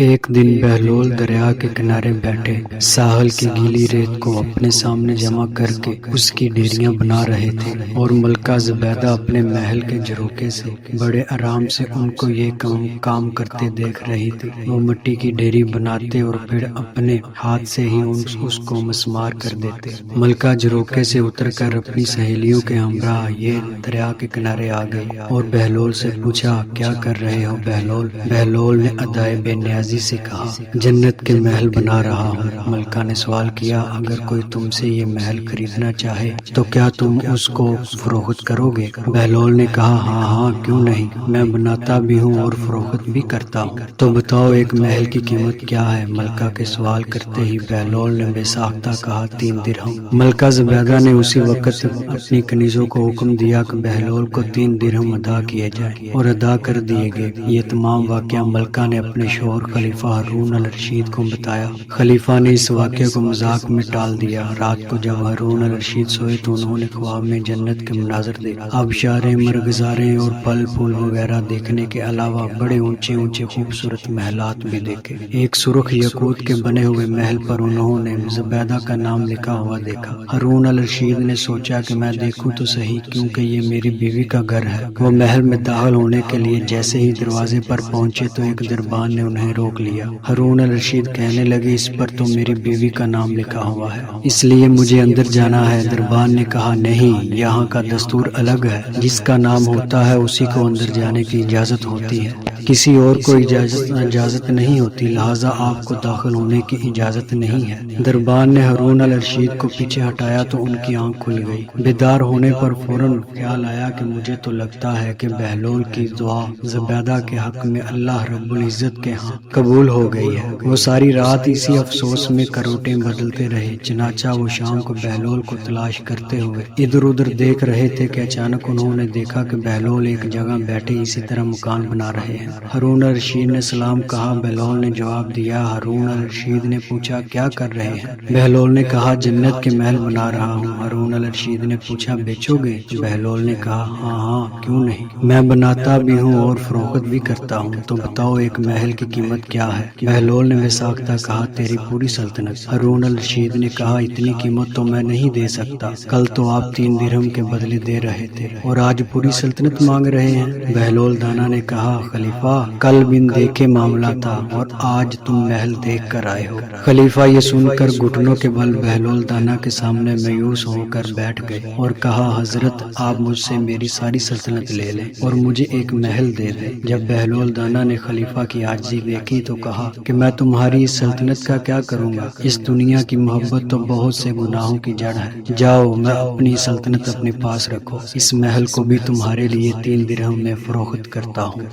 ایک دن بہلول دریا کے کنارے بیٹھے ساحل کی گیلی ریت کو اپنے سامنے جمع کر کے اس کی ڈیریاں بنا رہے تھے، اور ملکہ زبیدہ اپنے محل کے جھروکے سے بڑے آرام سے ان کو یہ کام کرتے دیکھ رہی تھی۔ وہ مٹی کی ڈیری بناتے اور پھر اپنے ہاتھ سے ہی اس کو مسمار کر دیتے۔ ملکہ جھروکے سے اتر کر اپنی سہیلیوں کے ہمراہ یہ دریا کے کنارے آ گئی اور بہلول سے پوچھا، کیا کر رہے ہو بہلول؟ بہلول نے ادائے بے نیازی سے کہا، جنت کے محل بنا رہا ہوں۔ ملکہ نے سوال کیا، اگر کوئی تم سے یہ محل خریدنا چاہے تو کیا تم اس کو فروخت کرو گے؟ بہلول نے کہا، ہاں کیوں نہیں، میں بناتا بھی ہوں اور فروخت بھی کرتا ہوں۔ تو بتاؤ ایک محل کی قیمت کیا ہے؟ ملکہ کے سوال کرتے ہی بہلول نے بے ساختہ کہا، 3 درہم۔ ملکہ زبیدہ نے اسی وقت اپنی کنیزوں کو حکم دیا کہ بہلول کو 3 درہم ادا کیے جائیں، اور ادا کر دیے گئے۔ یہ تمام واقعہ ملکہ نے اپنے شوہر خلیفہ ہارون الرشید کو بتایا۔ خلیفہ نے اس واقعے کو مذاق میں ٹال دیا۔ رات کو جب ہارون الرشید سوئے تو انہوں نے خواب میں جنت کے مناظر دیکھے، آبشاریں، مرغزاریں اور پھل پھول وغیرہ دیکھنے کے علاوہ بڑے اونچے اونچے خوبصورت محلات بھی دیکھے۔ ایک سرخ یاقوت کے بنے ہوئے محل پر انہوں نے زبیدہ کا نام لکھا ہوا دیکھا۔ ہارون الرشید نے سوچا کہ میں دیکھوں تو صحیح، کیونکہ یہ میری بیوی کا گھر ہے۔ وہ محل میں داخل ہونے کے لیے جیسے ہی دروازے پر پہنچے تو ایک دربان نے انہیں روک لیا۔ ہارون الرشید کہنے لگے، اس پر تو میری بیوی کا نام لکھا ہوا ہے، اس لیے مجھے اندر جانا ہے۔ دربان نے کہا، نہیں، یہاں کا دستور الگ ہے، جس کا نام ہوتا ہے اسی کو اندر جانے کی اجازت ہوتی ہے، کسی اور کو اجازت نہیں ہوتی، لہٰذا آپ کو داخل ہونے کی اجازت نہیں ہے۔ دربان نے ہارون الرشید کو پیچھے ہٹایا تو ان کی آنکھ کھل گئی۔ بیدار ہونے پر فوراً خیال آیا کہ مجھے تو لگتا ہے کہ بہلول کی دعا زبیدہ کے حق میں اللہ رب العزت کے ہاں قبول ہو گئی ہے۔ وہ ساری رات اسی افسوس میں کروٹیں بدلتے رہے۔ چنانچہ وہ شام کو بہلول کو تلاش کرتے ہوئے ادھر ادھر دیکھ رہے تھے کہ اچانک انہوں نے دیکھا کہ بہلول ایک جگہ بیٹھے اسی طرح مکان بنا رہے ہیں۔ ہارون الرشید نے سلام کہا، بہلول نے جواب دیا۔ ہارون الرشید نے پوچھا، کیا کر رہے ہیں؟ بہلول نے کہا، جنت کے محل بنا رہا ہوں۔ ہارون الرشید نے پوچھا، بیچو گے؟ بہلول نے کہا، ہاں کیوں نہیں، میں بناتا بھی ہوں اور فروخت بھی کرتا ہوں۔ تو بتاؤ ایک محل کی قیمت کیا ہے؟ بہلول نے وساختہ کہا، تیری پوری سلطنت۔ ہارون الرشید نے کہا، اتنی قیمت تو میں نہیں دے سکتا، کل تو آپ 3 درہم کے بدلے دے رہے تھے اور آج پوری سلطنت مانگ رہے ہیں۔ بہلول دانا نے کہا، خلیفہ، کل بن دیکھے معاملہ تھا اور آج تم محل دیکھ کر آئے ہو۔ خلیفہ یہ سن کر گھٹنوں کے بل بہلول دانا کے سامنے مایوس ہو کر بیٹھ گئے اور کہا، حضرت، آپ مجھ سے میری ساری سلطنت لے لیں اور مجھے ایک محل دے دیں۔ جب بہلول دانا نے خلیفہ کی عاجزی دیکھی تو کہا کہ میں تمہاری اس سلطنت کا کیا کروں گا؟ اس دنیا کی محبت تو بہت سے گناہوں کی جڑ ہے، جاؤ، میں اپنی سلطنت اپنے پاس رکھو، اس محل کو بھی تمہارے لیے 3 درہم میں فروخت کرتا ہوں۔